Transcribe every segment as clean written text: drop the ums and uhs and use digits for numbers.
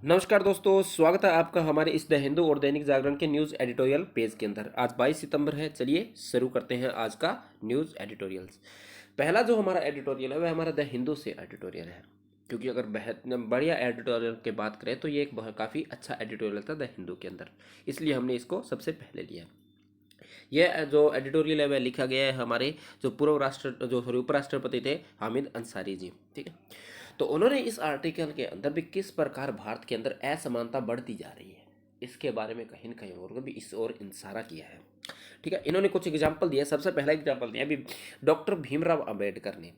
नमस्कार दोस्तों, स्वागत है आपका हमारे इस द हिंदू और दैनिक जागरण के न्यूज़ एडिटोरियल पेज के अंदर। आज 22 सितंबर है। चलिए शुरू करते हैं आज का न्यूज़ एडिटोरियल्स। पहला जो हमारा एडिटोरियल है वह हमारा द हिंदू से एडिटोरियल है, क्योंकि अगर बढ़िया एडिटोरियल की बात करें तो ये एक काफ़ी अच्छा एडिटोरियल था द हिंदू के अंदर, इसलिए हमने इसको सबसे पहले लिया। यह जो एडिटोरियल है वह लिखा गया है हमारे जो उपराष्ट्रपति थे हामिद अंसारी जी। ठीक है, तो उन्होंने इस आर्टिकल के अंदर भी किस प्रकार भारत के अंदर असमानता बढ़ती जा रही है इसके बारे में कहीं न कहीं और भी इस ओर इशारा किया है। ठीक है, इन्होंने कुछ एग्जाम्पल दिया। सबसे पहला एग्जाम्पल दिया अभी डॉक्टर भीमराव अंबेडकर ने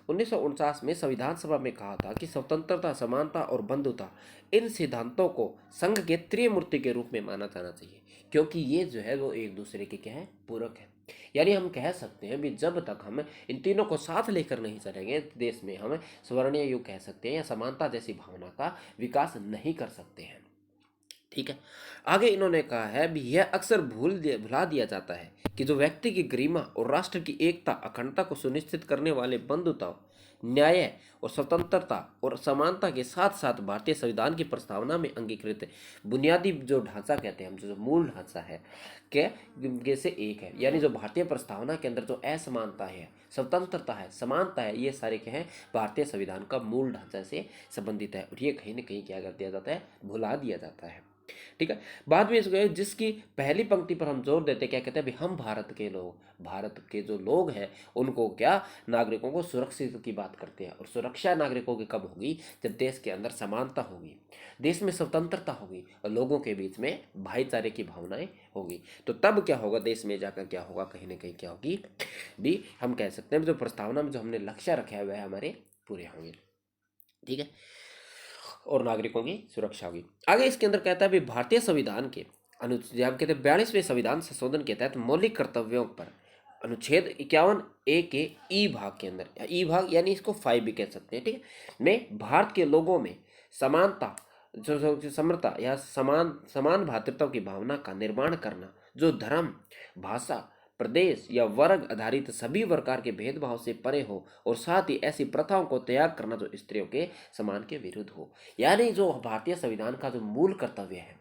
1949 में संविधान सभा में कहा था कि स्वतंत्रता, समानता और बंधुता इन सिद्धांतों को संघ के त्रिमूर्ति के रूप में माना जाना चाहिए, क्योंकि ये जो है वो एक दूसरे के क्या है, पूरक है। यानी हम कह सकते हैं भी जब तक हम इन तीनों को साथ लेकर नहीं चलेंगे देश में हम स्वर्णीय युग कह सकते हैं या समानता जैसी भावना का विकास नहीं कर सकते हैं। ठीक है, आगे इन्होंने कहा है भी यह अक्सर भुला दिया जाता है कि जो व्यक्ति की गरिमा और राष्ट्र की एकता अखंडता को सुनिश्चित करने वाले बंधुता, न्याय और स्वतंत्रता और समानता के साथ साथ भारतीय संविधान की प्रस्तावना में अंगीकृत बुनियादी जो ढांचा कहते हैं हम, जो मूल ढांचा है के से एक है। यानी जो भारतीय प्रस्तावना के अंदर जो असमानता है, स्वतंत्रता है, समानता है, ये सारे क्या है, भारतीय संविधान का मूल ढांचा से संबंधित है और ये कहीं ना कहीं क्या कर दिया जाता है, भुला दिया जाता है। ठीक है, बाद में इसको जिसकी पहली पंक्ति पर हम जोर देते क्या कहते हैं, हम भारत के लोग, भारत के जो लोग हैं उनको क्या, नागरिकों को सुरक्षित की बात करते हैं। और सुरक्षा नागरिकों की कब होगी, जब देश के अंदर समानता होगी, देश में स्वतंत्रता होगी और लोगों के बीच में भाईचारे की भावनाएं होगी, तो तब क्या होगा, देश में जाकर क्या होगा, कहीं ना कहीं क्या होगी भी, हम कह सकते हैं जो प्रस्तावना में जो हमने लक्ष्य रखा है वह हमारे पूरे होंगे। ठीक है, और नागरिकों की सुरक्षा होगी। आगे इसके अंदर कहता है भी भारतीय संविधान के अनुच्छेद हम कहते हैं 42वें संविधान संशोधन के तहत मौलिक कर्तव्यों पर अनुच्छेद 51A के ई भाग के अंदर, ई भाग यानी इसको 5 भी कह सकते हैं, ठीक है, में भारत के लोगों में समानता, जो समता या समान भातृत्व की भावना का निर्माण करना, जो धर्म, भाषा, प्रदेश या वर्ग आधारित सभी प्रकार के भेदभाव से परे हो, और साथ ही ऐसी प्रथाओं को त्याग करना जो स्त्रियों के समान के विरुद्ध हो। यानी जो भारतीय संविधान का जो मूल कर्तव्य है,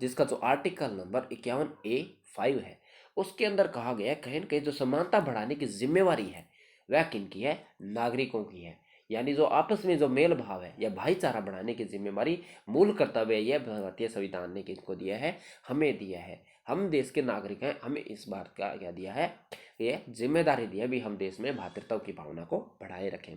जिसका जो आर्टिकल नंबर 51A(5) है, उसके अंदर कहा गया है कहीं न कहीं जो समानता बढ़ाने की जिम्मेवारी है वह किनकी है, नागरिकों की है। यानी जो आपस में जो मेल भाव है या भाईचारा बढ़ाने की जिम्मेवारी, मूल कर्तव्य यह भारतीय संविधान ने किसको दिया है, हमें दिया है। हम देश के नागरिक हैं, हमें इस बात का क्या दिया है, ये जिम्मेदारी दी है भी हम देश में भातृत्व की भावना को बढ़ाए रखें।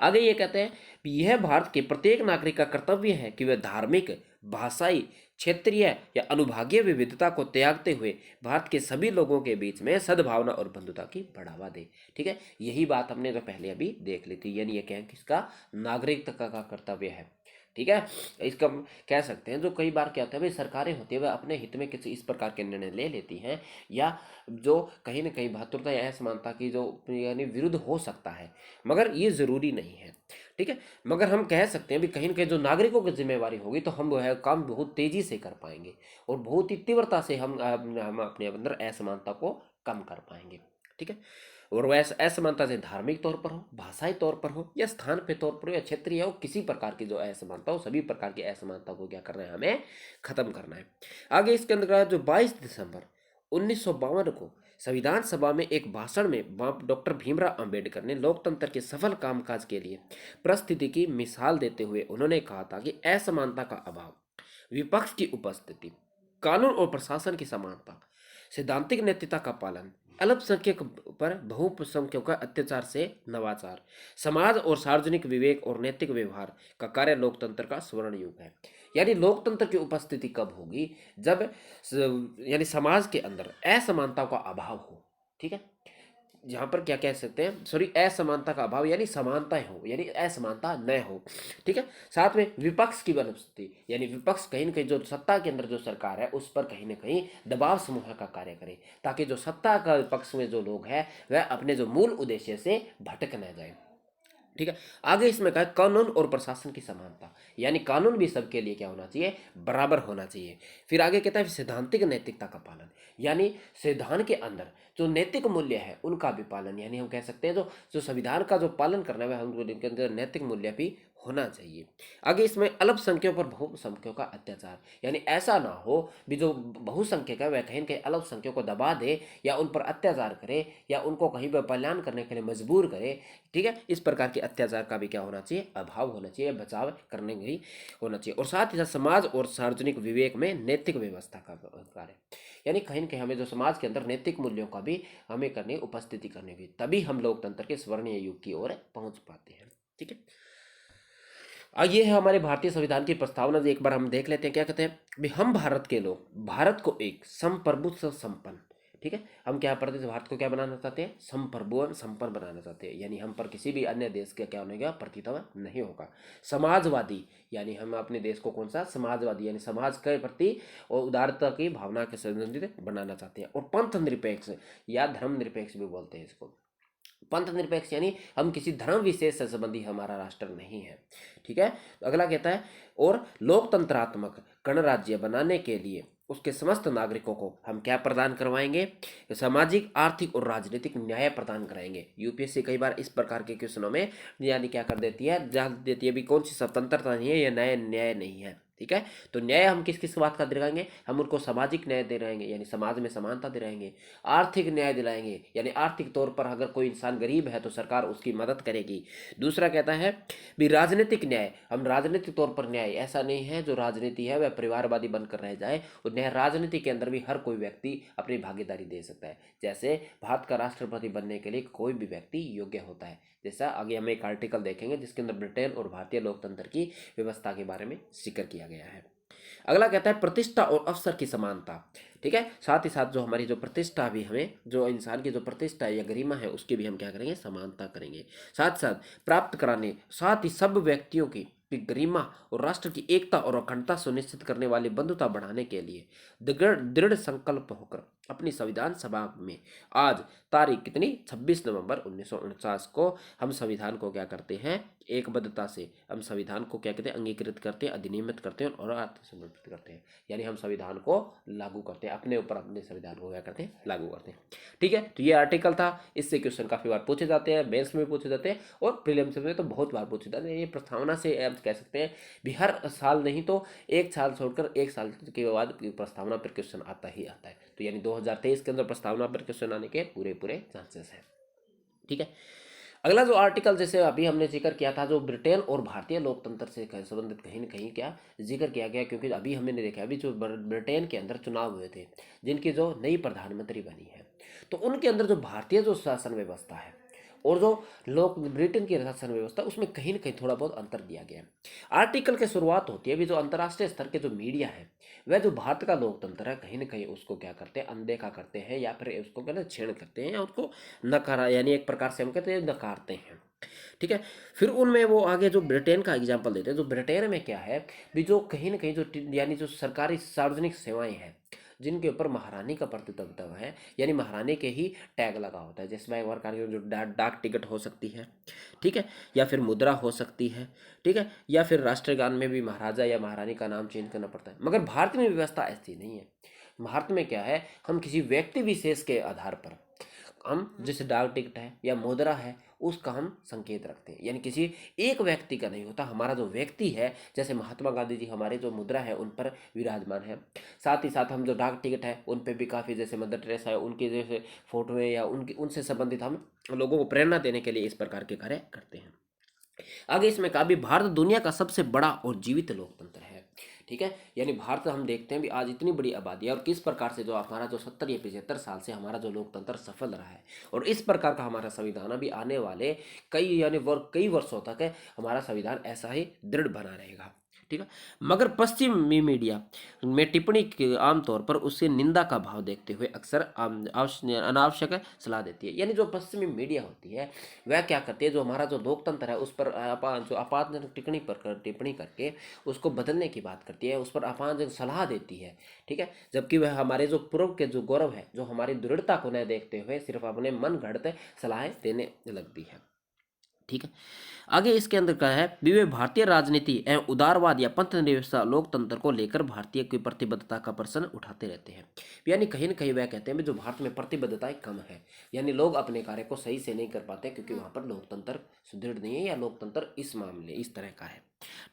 आगे ये कहते हैं कि यह भारत के प्रत्येक नागरिक का कर्तव्य है कि वह धार्मिक, भाषाई, क्षेत्रीय या अनुभागीय विविधता को त्यागते हुए भारत के सभी लोगों के बीच में सद्भावना और बंधुता की बढ़ावा दे। ठीक है, यही बात हमने जो पहले अभी देख ली थी, यानी ये क्या है, किसका, नागरिकता का कर्तव्य है। ठीक है, इसका हम कह सकते हैं जो कई बार क्या होता है भाई, सरकारें होती है वह अपने हित में किसी इस प्रकार के निर्णय ले लेती हैं, या जो कहीं ना कहीं भातृता या असमानता की जो यानी विरुद्ध हो सकता है, मगर ये ज़रूरी नहीं है। ठीक है, मगर हम कह सकते हैं भी कहीं न कहीं जो नागरिकों की ज़िम्मेवारी होगी तो हम वो है काम बहुत तेज़ी से कर पाएँगे और बहुत ही तीव्रता से हम अपने अंदर असमानता को कम कर पाएँगे। ठीक है, और वह असमानता से धार्मिक तौर पर हो, भाषाई तौर पर हो, या स्थान पे तौर पर हो, या क्षेत्रीय हो, किसी प्रकार की जो असमानता हो, सभी प्रकार की असमानता को क्या करना है, हमें ख़त्म करना है। आगे इसके अंदर जो 22 दिसंबर 1952 को संविधान सभा में एक भाषण में डॉक्टर भीमराव अंबेडकर ने लोकतंत्र के सफल कामकाज के लिए परिस्थिति की मिसाल देते हुए उन्होंने कहा था कि असमानता का अभाव, विपक्ष की उपस्थिति, कानून और प्रशासन की समानता, सैद्धांतिक नैतिकता का पालन, अल्पसंख्यक पर बहुसंख्यकों का अत्याचार से नवाचार, समाज और सार्वजनिक विवेक और नैतिक व्यवहार का कार्य लोकतंत्र का स्वर्ण युग है। यानी लोकतंत्र की उपस्थिति कब होगी, जब यानी समाज के अंदर असमानता का अभाव हो। ठीक है, यहाँ पर क्या कह सकते हैं, सॉरी, असमानता का अभाव यानी समानताएं हो, यानी असमानता न हो। ठीक है, साथ में विपक्ष की अनुपस्थिति, यानी विपक्ष कहीं ना कहीं जो सत्ता के अंदर जो सरकार है उस पर कहीं ना कहीं दबाव समूह का कार्य करे, ताकि जो सत्ता का पक्ष में जो लोग हैं वह अपने जो मूल उद्देश्य से भटक न जाए। ठीक है, आगे इसमें कहा कानून और प्रशासन की समानता, यानी कानून भी सबके लिए क्या होना चाहिए, बराबर होना चाहिए। फिर आगे कहता है सैद्धांतिक नैतिकता का पालन, यानी संविधान के अंदर जो नैतिक मूल्य है उनका भी पालन, यानी हम कह सकते हैं जो जो संविधान का जो पालन करना है वह हम इनके अंदर नैतिक मूल्य भी होना चाहिए। आगे इसमें अल्पसंख्यकों पर बहुसंख्यकों का अत्याचार, यानी ऐसा ना हो भी जो बहुसंख्यक है वह कहीं न कहीं अल्पसंख्यकों को दबा दे या उन पर अत्याचार करे या उनको कहीं पर पलायन करने के लिए मजबूर करे, ठीक है? इस प्रकार के अत्याचार का भी क्या होना चाहिए? अभाव होना चाहिए, बचाव करने की होना चाहिए। और साथ ही साथ समाज और सार्वजनिक विवेक में नैतिक व्यवस्था का कार्य, यानी कहीं न कहीं हमें जो समाज के अंदर नैतिक मूल्यों का भी हमें करनी उपस्थिति करनी होगी, तभी हम लोकतंत्र के स्वर्णिम युग की ओर पहुँच पाते हैं, ठीक है? ये है हमारे भारतीय संविधान की प्रस्तावना। एक बार हम देख लेते हैं क्या कहते हैं भी। हम भारत के लोग भारत को एक संप्रभुत्व संपन्न, ठीक है, हम क्या प्रदेश भारत को क्या बनाना चाहते हैं? संप्रभु एवं संपन्न बनाना चाहते हैं, यानी हम पर किसी भी अन्य देश का क्या होगा? प्रतित्व नहीं होगा। समाजवादी, यानी हम अपने देश को कौन सा? समाजवादी, यानी समाज के प्रति और उदारता की भावना के संबंधित बनाना चाहते हैं। और पंथ निरपेक्ष या धर्म निरपेक्ष भी बोलते हैं इसको। पंथ निरपेक्ष यानी हम किसी धर्म विशेष से संबंधी हमारा राष्ट्र नहीं है, ठीक है। अगला कहता है और लोकतंत्रात्मक गणराज्य बनाने के लिए उसके समस्त नागरिकों को हम क्या प्रदान करवाएंगे? सामाजिक, आर्थिक और राजनीतिक न्याय प्रदान कराएंगे। यूपीएससी कई बार इस प्रकार के क्वेश्चनों में यानी क्या कर देती है? जान देती है भी कौन सी स्वतंत्रता नहीं है या न्याय न्याय नहीं है, ठीक है। तो न्याय हम किस किस बात का दिलाएंगे? हम उनको सामाजिक न्याय दे रहेंगे, यानी समाज में समानता दिलाएंगे। आर्थिक न्याय दिलाएंगे, यानी आर्थिक तौर पर अगर कोई इंसान गरीब है तो सरकार उसकी मदद करेगी। दूसरा कहता है भी राजनीतिक न्याय, हम राजनीतिक तौर पर न्याय, ऐसा नहीं है जो राजनीति है वह परिवारवादी बनकर रह जाए, और न्याय राजनीति के अंदर भी हर कोई व्यक्ति अपनी भागीदारी दे सकता है। जैसे भारत का राष्ट्रपति बनने के लिए कोई भी व्यक्ति योग्य होता है। जैसा आगे हम एक आर्टिकल देखेंगे जिसके अंदर ब्रिटेन और भारतीय लोकतंत्र की व्यवस्था के बारे में जिक्र किया गया है। अगला कहता है प्रतिष्ठा और अवसर की समानता, ठीक है। साथ ही साथ जो हमारी जो प्रतिष्ठा भी, हमें जो इंसान की जो प्रतिष्ठा या गरिमा है उसकी भी हम क्या करेंगे? समानता करेंगे। साथ साथ प्राप्त कराने, साथ ही सब व्यक्तियों की गरिमा और राष्ट्र की एकता और अखंडता सुनिश्चित करने वाली बंधुता बढ़ाने के लिए दृढ़ दृढ़ संकल्प होकर अपनी संविधान सभा में आज तारीख कितनी? 26 नवंबर 1949 को हम संविधान को क्या करते हैं? एकबद्धता से हम संविधान को क्या कहते हैं? अंगीकृत करते हैं, अधिनियमित करते हैं और आत्मसमर्पित करते हैं, यानी हम संविधान को लागू करते हैं, अपने ऊपर अपने संविधान को क्या करते हैं? लागू करते हैं, ठीक है। तो ये आर्टिकल था, इससे क्वेश्चन काफी बार पूछे जाते हैं, मेंस में पूछे जाते हैं और प्रीलिम्स में तो बहुत बार पूछे जाते हैं। ये प्रस्तावना से आप कह सकते हैं भी हर साल नहीं तो एक साल छोड़कर एक साल के बाद प्रस्तावना पर क्वेश्चन आता ही आता है। तो यानी 2023 के अंदर प्रस्तावना पर क्वेश्चन आने के पूरे पूरे चांसेस हैं, ठीक है। अगला जो आर्टिकल जैसे अभी हमने जिक्र किया था, जो ब्रिटेन और भारतीय लोकतंत्र से संबंधित कहीं न कहीं क्या जिक्र किया गया, क्योंकि अभी हमने देखा अभी जो ब्रिटेन के अंदर चुनाव हुए थे, जिनकी जो नई प्रधानमंत्री बनी है, तो उनके अंदर जो भारतीय जो शासन व्यवस्था है और जो लोक ब्रिटेन की शासन व्यवस्था, उसमें कहीं ना कहीं थोड़ा बहुत अंतर दिया गया है। आर्टिकल की शुरुआत होती है अभी जो अंतर्राष्ट्रीय स्तर के जो मीडिया है वह जो भारत का लोकतंत्र है कहीं ना कहीं उसको क्या करते हैं? अनदेखा करते हैं या फिर उसको कहते हैं छेड़ करते हैं या उसको नकारा, यानी एक प्रकार से हम कहते हैं नकारते हैं, ठीक है। फिर उनमें वो आगे जो ब्रिटेन का एग्जाम्पल देते हैं, जो ब्रिटेन में क्या है भी जो कहीं ना कहीं जो यानी जो सरकारी सार्वजनिक सेवाएं हैं जिनके ऊपर महारानी का प्रतिनिधित्व है, यानी महारानी के ही टैग लगा होता है, जिसमें एक प्रकार की जो डाक टिकट हो सकती है, ठीक है, या फिर मुद्रा हो सकती है, ठीक है, या फिर राष्ट्रगान में भी महाराजा या महारानी का नाम चेंज करना पड़ता है। मगर भारत में व्यवस्था ऐसी नहीं है। भारत में क्या है, हम किसी व्यक्ति विशेष के आधार पर हम जैसे डाक टिकट है या मुद्रा है उसका हम संकेत रखते हैं, यानी किसी एक व्यक्ति का नहीं होता। हमारा जो व्यक्ति है, जैसे महात्मा गांधी जी हमारे जो मुद्रा है उन पर विराजमान है। साथ ही साथ हम जो डाक टिकट है उन पर भी काफ़ी, जैसे मदर टेरेसा है उनके जैसे फोटो है या उनकी उनसे संबंधित हम लोगों को प्रेरणा देने के लिए इस प्रकार के कार्य करते हैं। आगे इसमें कहा भी भारत दुनिया का सबसे बड़ा और जीवित लोकतंत्र है, ठीक है। यानी भारत हम देखते हैं भी आज इतनी बड़ी आबादी है और किस प्रकार से जो हमारा जो 70 या 75 साल से हमारा जो लोकतंत्र सफल रहा है, और इस प्रकार का हमारा संविधान भी आने वाले कई वर्षों तक है हमारा संविधान ऐसा ही दृढ़ बना रहेगा, ठीक है। मगर पश्चिमी मीडिया में टिप्पणी के आमतौर पर उससे निंदा का भाव देखते हुए अक्सर अनावश्यक सलाह देती है। यानी जो पश्चिमी मीडिया होती है वह क्या करती है, जो हमारा जो लोकतंत्र है उस पर जो आपातजनक टिप्पणी करके उसको बदलने की बात करती है, उस पर अपमानजनक सलाह देती है, ठीक है। जबकि वह हमारे जो पूर्व के जो गौरव है, जो हमारी दृढ़ता को न देखते हुए सिर्फ अपने मन घड़ते सलाहें देने लगती है, ठीक है। आगे इसके अंदर क्या है, वे भारतीय राजनीति एवं उदारवाद या पंथ निरपेक्षता लोकतंत्र को लेकर भारतीय की प्रतिबद्धता का प्रश्न उठाते रहते हैं। यानी कहीं न कहीं वह कहते हैं भी जो भारत में प्रतिबद्धताएं कम है, यानी लोग अपने कार्य को सही से नहीं कर पाते क्योंकि वहाँ पर लोकतंत्र सुदृढ़ नहीं है या लोकतंत्र इस मामले इस तरह का है।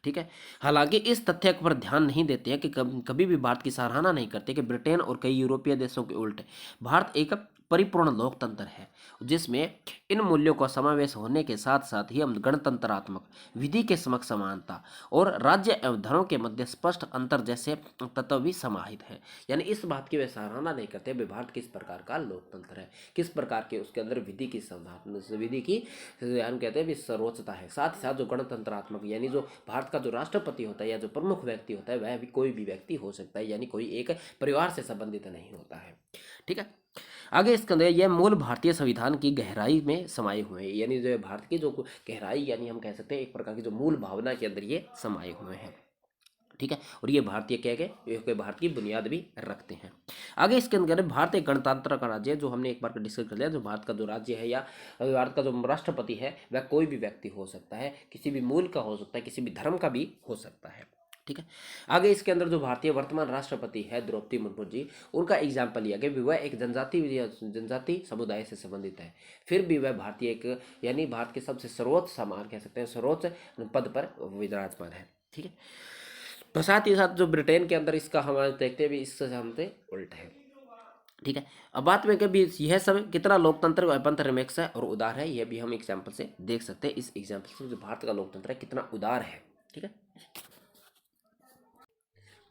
ठीक है। हालांकि इस तथ्य पर ध्यान नहीं देते हैं कि कभी भी भारत की सराहना नहीं करते कि ब्रिटेन और कई यूरोपीय देशों के उल्ट भारत एक परिपूर्ण लोकतंत्र है, जिसमें इन मूल्यों का समावेश होने के साथ साथ ही हम गणतंत्रात्मक विधि के समक्ष समानता और राज्य एवं धर्म के मध्य स्पष्ट अंतर जैसे तत्व भी समाहित हैं। यानी इस बात की वे सराहना नहीं करते वे भारत किस प्रकार का लोकतंत्र है, किस प्रकार के उसके अंदर विधि की विधि की हम कहते हैं भी सर्वोच्चता है। साथ ही साथ जो गणतंत्रात्मक यानी जो भारत का जो राष्ट्रपति होता है या जो प्रमुख व्यक्ति होता है वह भी कोई भी व्यक्ति हो सकता है, यानी कोई एक परिवार से संबंधित नहीं होता है। ठीक है। आगे इसके अंदर यह मूल भारतीय संविधान की गहराई में समाये हुए हैं, यानी जो भारत की जो गहराई यानी हम कह सकते हैं एक प्रकार की जो मूल भावना के अंदर ये समाये हुए हैं। ठीक है। और ये भारतीय क्या गए, ये भारत की बुनियाद भी रखते हैं। आगे इसके अंदर भारत एक गणतंत्र का राज्य है, जो हमने एक बार डिस्कस कर लिया। जो भारत का जो राज्य है या भारत का जो राष्ट्रपति है वह कोई भी व्यक्ति हो सकता है, किसी भी मूल का हो सकता है, किसी भी धर्म का भी हो सकता है। ठीक है। आगे इसके अंदर जो भारतीय वर्तमान राष्ट्रपति है द्रौपदी मुर्मू जी, उनका एग्जाम्पल लिया गया। वह एक जनजाति समुदाय से संबंधित है, फिर भी वह भारतीय एक यानी भारत के सबसे सर्वोच्च सम्मान कह सकते हैं सर्वोच्च पद पर विराजमान है। ठीक है। तो साथ ही साथ जो ब्रिटेन के अंदर इसका हमारे देखते हैं भी इससे हमसे उल्ट है। ठीक है। अब बात में कभी यह सब कितना लोकतंत्र पंथ निरपेक्ष है और उदार है, यह भी हम एग्जाम्पल से देख सकते हैं। इस एग्जाम्पल से जो भारत का लोकतंत्र है कितना उदार है। ठीक है।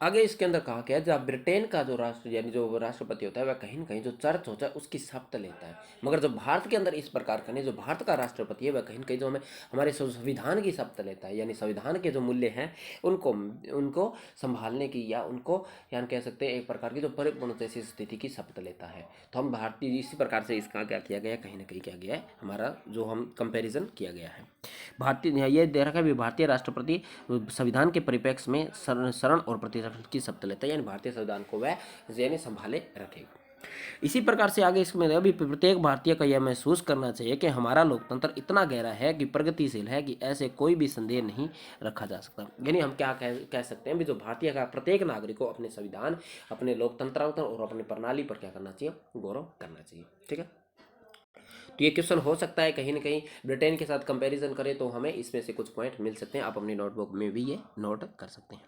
आगे इसके अंदर कहा गया जब ब्रिटेन का जो राष्ट्र यानी जो राष्ट्रपति होता है वह कहीं ना कहीं जो चर्च होता है उसकी शपथ लेता है, मगर जो भारत के अंदर इस प्रकार का नहीं, जो भारत का राष्ट्रपति है वह कहीं ना कहीं जो हमें हमारे संविधान की शपथ लेता है, यानी संविधान के जो मूल्य हैं उनको उनको संभालने की या उनको यानी कह सकते हैं एक प्रकार की जो परिपूर्ण जैसी स्थिति की शपथ लेता है। तो हम भारतीय इसी प्रकार से इसका क्या किया गया कहीं ना कहीं क्या गया है हमारा जो हम कंपेरिजन किया गया है। भारतीय ये दे रखा है भी भारतीय राष्ट्रपति संविधान के परिप्रेक्ष्य में शरण और प्रतिरक्षण की शपथ लेता है, यानी भारतीय संविधान को वह यानी संभाले रखेगा। इसी प्रकार से आगे इसमें अभी प्रत्येक भारतीय का यह महसूस करना चाहिए कि हमारा लोकतंत्र इतना गहरा है कि प्रगतिशील है कि ऐसे कोई भी संदेह नहीं रखा जा सकता। यानी हम क्या कह सकते हैं भी जो भारतीय का प्रत्येक नागरिक को अपने संविधान अपने लोकतंत्र और अपने प्रणाली पर क्या करना चाहिए, गौरव करना चाहिए। ठीक है। तो ये क्वेश्चन हो सकता है कहीं ना कहीं ब्रिटेन के साथ कंपैरिजन करें तो हमें इसमें से कुछ पॉइंट मिल सकते हैं, आप अपनी नोटबुक में भी ये नोट कर सकते हैं।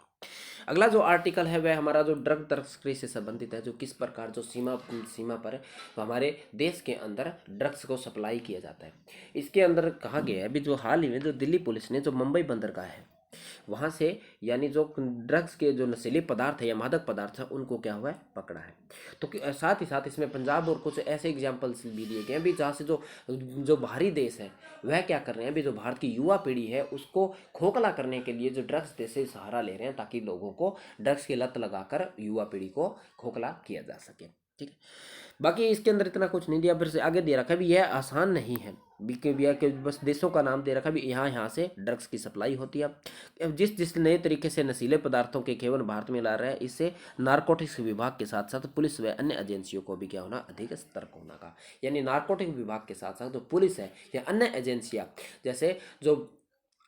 अगला जो आर्टिकल है वह हमारा जो ड्रग तस्करी से संबंधित है, जो किस प्रकार जो सीमा पर हमारे देश के अंदर ड्रग्स को सप्लाई किया जाता है। इसके अंदर कहा गया है अभी जो हाल ही में जो दिल्ली पुलिस ने जो मुंबई बंदरगाह है वहाँ से यानी जो ड्रग्स के जो नशीले पदार्थ है या मादक पदार्थ है उनको क्या हुआ है पकड़ा है। तो साथ ही साथ इसमें पंजाब और कुछ ऐसे एग्जाम्पल्स भी दिए गए हैं भी जहाँ से जो जो बाहरी देश है वह क्या कर रहे हैं भी जो भारत की युवा पीढ़ी है उसको खोखला करने के लिए जो ड्रग्स से सहारा ले रहे हैं ताकि लोगों को ड्रग्स की लत लगाकर युवा पीढ़ी को खोखला किया जा सके। ठीक है। बाकी इसके अंदर इतना कुछ नहीं दिया, फिर से आगे दे रखा है भी यह आसान नहीं है के बस देशों का नाम दे रखा भी यहाँ से ड्रग्स की सप्लाई होती है। अब जिस नए तरीके से नशीले पदार्थों के केवल भारत में ला रहा है इससे नारकोटिक्स विभाग के साथ साथ पुलिस व अन्य एजेंसियों को भी क्या होना अधिक सतर्क होना का, यानी नारकोटिक विभाग के साथ साथ जो पुलिस है या अन्य एजेंसियाँ जैसे जो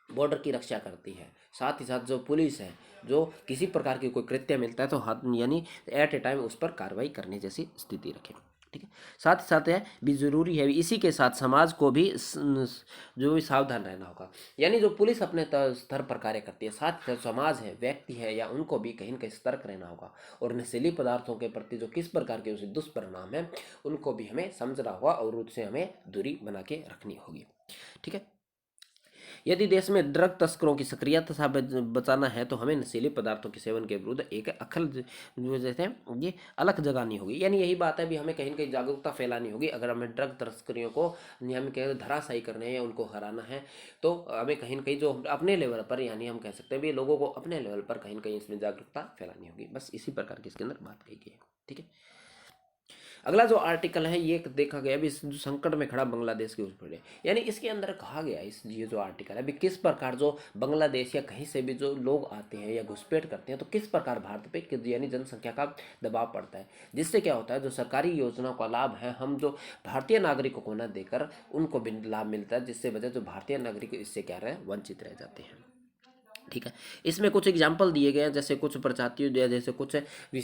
बॉर्डर की रक्षा करती है, साथ ही साथ जो पुलिस है जो किसी प्रकार की कोई कृत्य मिलता है तो हाथ यानी एट ए टाइम उस पर कार्रवाई करने जैसी स्थिति रखे। ठीक है। साथ ही साथ है भी जरूरी है इसी के साथ समाज को भी जो भी सावधान रहना होगा, यानी जो पुलिस अपने स्तर पर कार्य करती है साथ ही समाज है व्यक्ति है या उनको भी कहीं ना कहीं सतर्क रहना होगा और नशीली पदार्थों के प्रति जो किस प्रकार के उसे दुष्परिणाम है उनको भी हमें समझना होगा और उससे हमें दूरी बना के रखनी होगी। ठीक है। यदि देश में ड्रग तस्करों की सक्रियता बचाना है तो हमें नशीले पदार्थों के सेवन के विरुद्ध एक जो जैसे ये अलग जगानी होगी, यानी यही बात है भी हमें कहीं ना कहीं जागरूकता फैलानी होगी। अगर हमें ड्रग तस्करियों को हम कह धराशायी करने हैं या उनको हराना है तो हमें कहीं ना कहीं जो अपने लेवल पर यानी हम कह सकते हैं भी लोगों को अपने लेवल पर कहीं ना कहीं इसमें जागरूकता फैलानी होगी। बस इसी प्रकार की इसके अंदर बात कही गई है। ठीक है। अगला जो आर्टिकल है ये देखा गया अभी जो संकट में खड़ा बांग्लादेश के ऊपर है, यानी इसके अंदर कहा गया इस ये जो आर्टिकल है अभी किस प्रकार जो बांग्लादेश या कहीं से भी जो लोग आते हैं या घुसपैठ करते हैं तो किस प्रकार भारत पे यानी जनसंख्या का दबाव पड़ता है, जिससे क्या होता है जो सरकारी योजनाओं का लाभ है हम जो भारतीय नागरिकों को न देकर उनको भी लाभ मिलता है, जिससे वजह जो भारतीय नागरिक इससे क्या रहे वंचित रह जाते हैं। ठीक है, इसमें कुछ एग्जाम्पल दिए गए हैं, जैसे कुछ प्रजातियों जैसे कुछ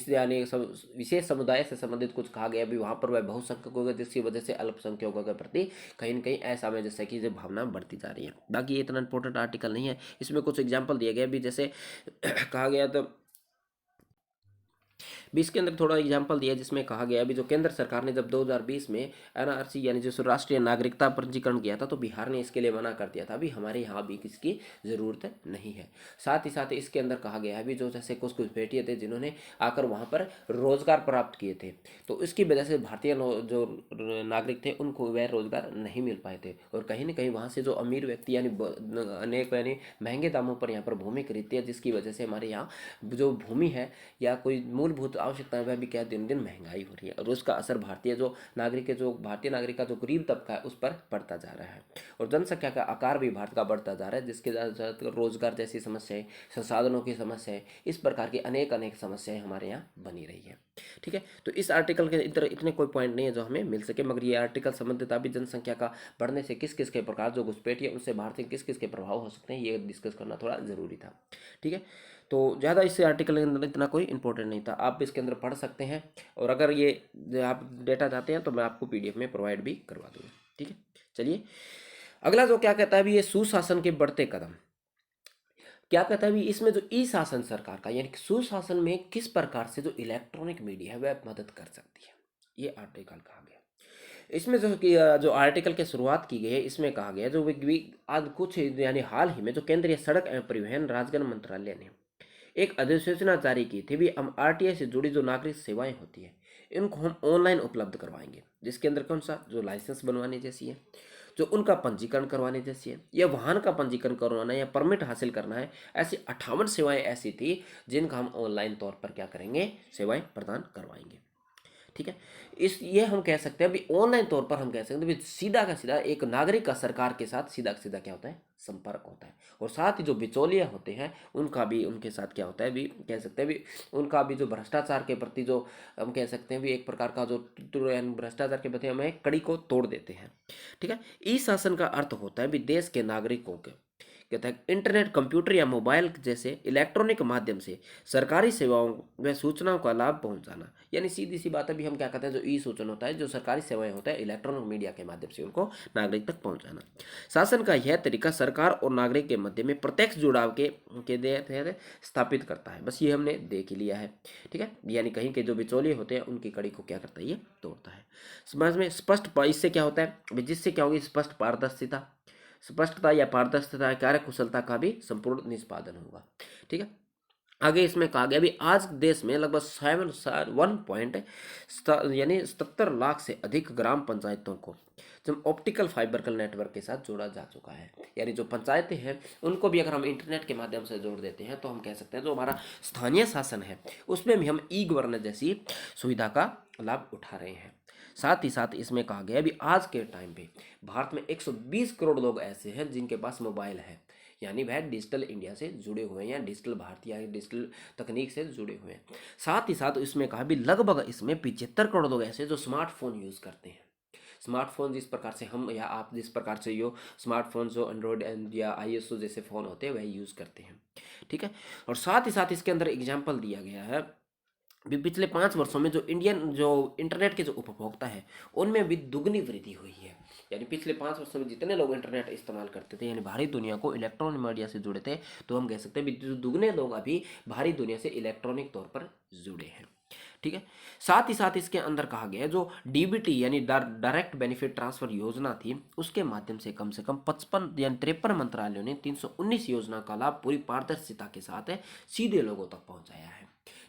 यानी विशेष समुदाय से संबंधित कुछ कहा गया भी वहाँ पर वह बहुसंख्यक होगा, जिसकी वजह से अल्पसंख्यकों के प्रति कहीं न कहीं असामंजस्य की जो भावना बढ़ती जा रही है। बाकी ये इतना इंपॉर्टेंट आर्टिकल नहीं है, इसमें कुछ एग्जाम्पल दिए गए भी जैसे कहा गया तो भी इसके अंदर थोड़ा एग्जाम्पल दिया जिसमें कहा गया अभी जो केंद्र सरकार ने जब 2020 में एनआरसी यानी जो राष्ट्रीय नागरिकता पंजीकरण किया था तो बिहार ने इसके लिए मना कर दिया था, अभी हमारे यहाँ भी इसकी ज़रूरत नहीं है। साथ ही साथ इसके अंदर कहा गया है अभी जो जैसे कुछ कुछ बेटियाँ थे जिन्होंने आकर वहाँ पर रोजगार प्राप्त किए थे तो इसकी वजह से भारतीय जो नागरिक थे उनको वह रोजगार नहीं मिल पाए थे, और कहीं ना कहीं वहाँ से जो अमीर व्यक्ति यानी अनेक यानी महंगे दामों पर यहाँ पर भूमि खरीदती है, जिसकी वजह से हमारे यहाँ जो भूमि है या कोई मूलभूत आवश्यकताएं वह भी क्या दिन दिन महंगाई हो रही है, और उसका असर भारतीय जो नागरिक है जो भारतीय नागरिक का जो गरीब तबका है उस पर पड़ता जा रहा है, और जनसंख्या का आकार भी भारत का बढ़ता जा रहा है, जिसके ज़्यादातर रोजगार जैसी समस्याएं, संसाधनों की समस्याएं, इस प्रकार की अनेक समस्याएं हमारे यहाँ बनी रही है। ठीक है, तो इस आर्टिकल के इधर इतने कोई पॉइंट नहीं है जो हमें मिल सके, मगर ये आर्टिकल संबंधित अभी जनसंख्या का बढ़ने से किस किस के प्रकार जो घुसपैठ है उनसे भारत के किस किस के प्रभाव हो सकते हैं ये डिस्कस करना थोड़ा ज़रूरी था। ठीक है, तो ज़्यादा इस आर्टिकल के अंदर इतना कोई इंपॉर्टेंट नहीं था, आप इसके अंदर पढ़ सकते हैं, और अगर ये आप डेटा चाहते हैं तो मैं आपको पीडीएफ में प्रोवाइड भी करवा दूँगा। ठीक है, चलिए अगला जो क्या कहता है अभी ये सुशासन के बढ़ते कदम क्या कहता है अभी इसमें जो ई शासन सरकार का यानी कि सुशासन में किस प्रकार से जो इलेक्ट्रॉनिक मीडिया है वह मदद कर सकती है, ये आर्टिकल कहा गया। इसमें जो कि जो आर्टिकल की शुरुआत की गई है इसमें कहा गया जो आज कुछ यानी हाल ही में जो केंद्रीय सड़क एवं परिवहन राजगण मंत्रालय ने एक अधिसूचना जारी की थी भी हम आरटीआई से जुड़ी जो नागरिक सेवाएं होती है इनको हम ऑनलाइन उपलब्ध करवाएंगे, जिसके अंदर कौन सा जो लाइसेंस बनवाने जैसी है, जो उनका पंजीकरण करवाने जैसी है, या वाहन का पंजीकरण करवाना है या परमिट हासिल करना है, ऐसी 58 सेवाएं ऐसी थी जिनका हम ऑनलाइन तौर पर क्या करेंगे सेवाएं प्रदान करवाएंगे। ठीक है, इस ये हम कह सकते हैं अभी ऑनलाइन तौर पर हम कह सकते हैं सीधा का सीधा एक नागरिक का सरकार के साथ सीधा का सीधा क्या होता है संपर्क होता है, और साथ ही जो बिचौलिया होते हैं उनका भी उनके साथ क्या होता है भी कह सकते हैं भी उनका भी जो भ्रष्टाचार के प्रति जो हम कह सकते हैं भी एक प्रकार का जो भ्रष्टाचार के प्रति हमें कड़ी को तोड़ देते हैं। ठीक है, ई शासन का अर्थ होता है भी देश के नागरिकों के कहता है इंटरनेट कंप्यूटर या मोबाइल जैसे इलेक्ट्रॉनिक माध्यम से सरकारी सेवाओं व सूचनाओं का लाभ पहुंचाना, यानी सीधी सी बात है भी हम क्या कहते हैं जो ई सूचना होता है जो सरकारी सेवाएं होता है इलेक्ट्रॉनिक मीडिया के माध्यम से उनको नागरिक तक पहुंचाना। शासन का यह तरीका सरकार और नागरिक के मध्य में प्रत्यक्ष जुड़ाव के तहत स्थापित करता है, बस ये हमने देख ही लिया है। ठीक है, यानी कहीं के जो बिचौलिए होते हैं उनकी कड़ी को क्या करता है ये तोड़ता है। समाज में स्पष्ट इससे क्या होता है जिससे क्या होगी स्पष्ट पारदर्शिता, स्पष्टता या पारदर्शिता कार्य कुशलता का भी संपूर्ण निष्पादन होगा। ठीक है, आगे इसमें कहा गया भी आज देश में लगभग 77 लाख से अधिक ग्राम पंचायतों को जब ऑप्टिकल फाइबर कल नेटवर्क के साथ जोड़ा जा चुका है, यानी जो पंचायतें हैं उनको भी अगर हम इंटरनेट के माध्यम से जोड़ देते हैं तो हम कह सकते हैं जो हमारा स्थानीय शासन है उसमें भी हम ई गवर्नेंस जैसी सुविधा का लाभ उठा रहे हैं। साथ ही साथ इसमें कहा गया अभी आज के टाइम पे भारत में 120 करोड़ लोग ऐसे हैं जिनके पास मोबाइल है, यानी वह डिजिटल इंडिया से जुड़े हुए हैं या डिजिटल भारत या डिजिटल तकनीक से जुड़े हुए हैं। साथ ही साथ इसमें कहा भी लगभग इसमें 75 करोड़ लोग ऐसे जो स्मार्टफोन यूज़ करते हैं। स्मार्टफोन जिस प्रकार से हम या आप जिस प्रकार से यो स्मार्टफोन जो एंड्रॉयड या आईएसओ जैसे फ़ोन होते हैं वह यूज़ करते हैं। ठीक है, और साथ ही साथ इसके अंदर एग्जाम्पल दिया गया है भी पिछले 5 वर्षों में जो इंटरनेट के जो उपभोक्ता है उनमें भी दुगनी वृद्धि हुई है, यानी पिछले 5 वर्षों में जितने लोग इंटरनेट इस्तेमाल करते थे यानी बाहरी दुनिया को इलेक्ट्रॉनिक मीडिया से जुड़े थे तो हम कह सकते हैं भी दुगने लोग अभी बाहरी दुनिया से इलेक्ट्रॉनिक तौर पर जुड़े हैं। ठीक है, साथ ही साथ इसके अंदर कहा गया जो डीबीटी यानी डायरेक्ट बेनिफिट ट्रांसफर योजना थी उसके माध्यम से कम 55 यानी 53 मंत्रालयों ने 319 योजना का लाभ पूरी पारदर्शिता के साथ सीधे लोगों तक पहुंचाया है।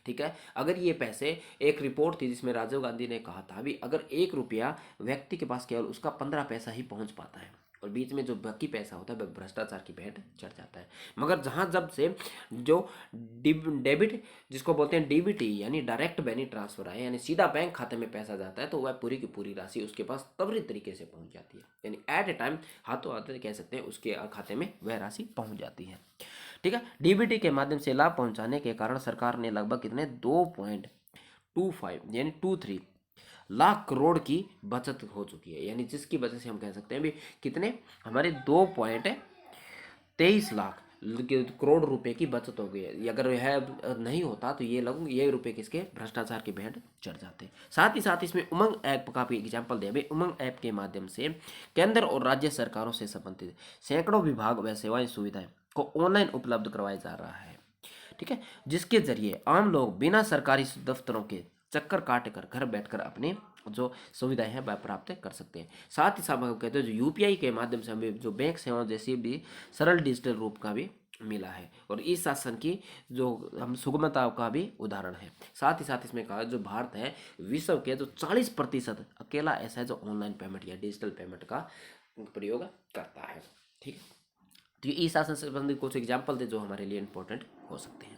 ठीक है, अगर ये पैसे एक रिपोर्ट थी जिसमें राजीव गांधी ने कहा था भी अगर 1 रुपया व्यक्ति के पास केवल उसका 15 पैसा ही पहुंच पाता है और बीच में जो बाकी पैसा होता है वह भ्रष्टाचार की भेंट चढ़ जाता है। मगर जहाँ जब से जो डेबिट जिसको बोलते हैं डीबीटी यानी डायरेक्ट बेनी ट्रांसफर है, यानी सीधा बैंक खाते में पैसा जाता है, तो वह पूरी की पूरी राशि उसके पास त्वरित तरीके से पहुंच जाती है, यानी एट ए टाइम हाथों हाथ कह सकते हैं उसके खाते में वह राशि पहुंच जाती है। ठीक है, डीबीटी के माध्यम से लाभ पहुंचाने के कारण सरकार ने लगभग कितने 2.25 यानी 23 लाख करोड़ की बचत हो चुकी है, यानी जिसकी वजह से हम कह सकते हैं भी कितने हमारे 2.23 लाख करोड़ रुपए की बचत हो गई है। अगर यह नहीं होता तो ये रुपए किसके भ्रष्टाचार की भेंट चढ़ जाते। साथ ही साथ इसमें उमंग ऐप का भी एग्जाम्पल दिया भाई। उमंग ऐप के माध्यम से केंद्र और राज्य सरकारों से संबंधित सैकड़ों विभाग व सेवाएं सुविधाएं को ऑनलाइन उपलब्ध करवाया जा रहा है। ठीक है, जिसके जरिए आम लोग बिना सरकारी दफ्तरों के चक्कर काट कर घर बैठकर अपने जो सुविधाएं हैं वह प्राप्त कर सकते हैं। साथ ही साथ हम कहते हैं जो यूपीआई के माध्यम से हमें जो बैंक सेवाओं जैसी भी सरल डिजिटल रूप का भी मिला है, और ई शासन की जो हम सुगमता का भी उदाहरण है। साथ ही साथ इसमें कहा जो भारत है विश्व के जो 40% अकेला ऐसा है जो ऑनलाइन पेमेंट या डिजिटल पेमेंट का प्रयोग करता है। ठीक है, तो ये ई शासन से संबंधित कुछ एग्जाम्पल थे जो हमारे लिए इंपॉर्टेंट हो सकते हैं।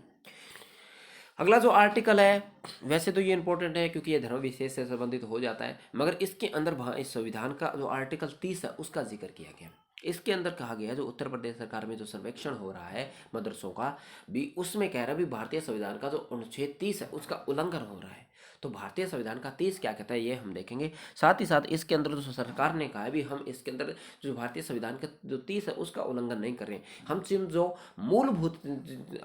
अगला जो आर्टिकल है वैसे तो ये इंपॉर्टेंट है क्योंकि ये धर्म विशेष से संबंधित हो जाता है, मगर इसके अंदर इस संविधान का जो आर्टिकल 30 है उसका जिक्र किया गया। इसके अंदर कहा गया है जो उत्तर प्रदेश सरकार में जो सर्वेक्षण हो रहा है मदरसों का भी, उसमें कह रहा है भी भारतीय संविधान का जो अनुच्छेद 30 है उसका उल्लंघन हो रहा है। तो भारतीय संविधान का 30 क्या कहता है ये हम देखेंगे। साथ ही साथ इसके अंदर जो सरकार ने कहा है भी हम इसके अंदर जो भारतीय संविधान का जो 30 है उसका उल्लंघन नहीं कर रहे हैं, हम जिन जो मूलभूत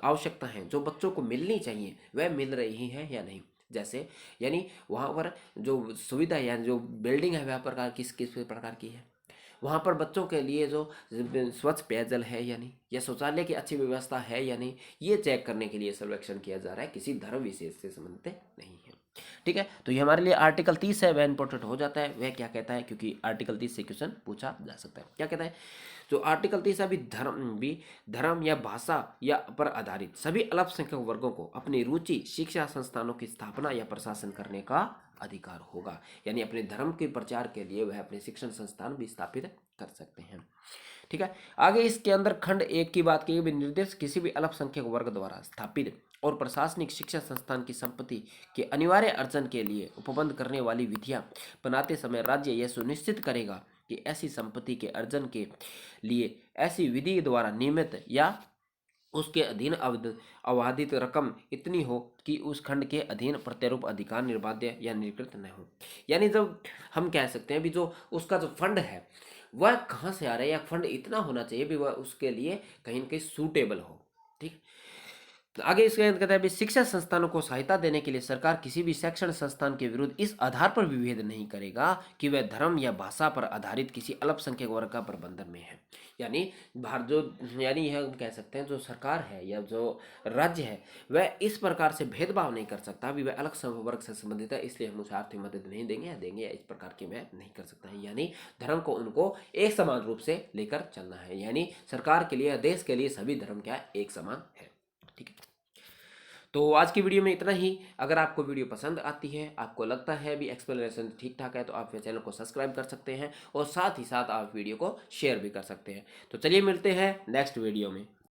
आवश्यकता है जो बच्चों को मिलनी चाहिए वह मिल रही है या नहीं। जैसे यानी वहाँ पर जो सुविधा या जो बिल्डिंग है वह प्रकार किस किस प्रकार की है, वहाँ पर बच्चों के लिए जो स्वच्छ पेयजल है या नहीं, या शौचालय की अच्छी व्यवस्था है या नहीं, ये चेक करने के लिए सर्वेक्षण किया जा रहा है, किसी धर्म विशेष से संबंधित नहीं है। ठीक है, तो ये हमारे लिए आर्टिकल 30 है वह इंपॉर्टेंट हो जाता है। वह क्या कहता है, क्योंकि आर्टिकल 30 से क्वेश्चन पूछा जा सकता है। क्या कहता है जो आर्टिकल 30 है भी धर्म या भाषा या पर आधारित सभी अल्पसंख्यक वर्गों को अपनी रुचि शिक्षा संस्थानों की स्थापना या प्रशासन करने का अधिकार होगा, यानी अपने धर्म के प्रचार के लिए वह अपने शिक्षण संस्थान भी स्थापित कर सकते हैं। ठीक है, आगे इसके अंदर खंड 1 की बात की, निर्देश किसी भी अल्पसंख्यक वर्ग द्वारा स्थापित और प्रशासनिक शिक्षा संस्थान की संपत्ति के अनिवार्य अर्जन के लिए उपबंध करने वाली विधियां बनाते समय राज्य यह सुनिश्चित करेगा कि ऐसी संपत्ति के अर्जन के लिए ऐसी विधि द्वारा नियमित या उसके अधीन अबाधित रकम इतनी हो कि उस खंड के अधीन प्रत्यारोप अधिकार निर्बाध्य या निकृत न हो। यानी जब हम कह सकते हैं भी जो उसका जो फंड है वह कहाँ से आ रहा है, या फंड इतना होना चाहिए भी वह उसके लिए कहीं ना कहीं सूटेबल हो। ठीक, तो आगे इसके अंदर कहता है भी शिक्षा संस्थानों को सहायता देने के लिए सरकार किसी भी शैक्षणिक संस्थान के विरुद्ध इस आधार पर विभेद नहीं करेगा कि वह धर्म या भाषा पर आधारित किसी अल्पसंख्यक वर्ग का प्रबंधन में है। यानी भारत जो यानी यह हम कह सकते हैं जो सरकार है या जो राज्य है वह इस प्रकार से भेदभाव नहीं कर सकता भी वह अलग वर्ग से संबंधित है इसलिए हम उसे आर्थिक मदद नहीं देंगे या देंगे, इस प्रकार की वह नहीं कर सकता है। यानी धर्म को उनको एक समान रूप से लेकर चलना है, यानी सरकार के लिए देश के लिए सभी धर्म क्या एक समान है। ठीक है, तो आज की वीडियो में इतना ही। अगर आपको वीडियो पसंद आती है, आपको लगता है भी एक्सप्लेनेशन ठीक ठाक है, तो आप चैनल को सब्सक्राइब कर सकते हैं और साथ ही साथ आप वीडियो को शेयर भी कर सकते हैं। तो चलिए मिलते हैं नेक्स्ट वीडियो में।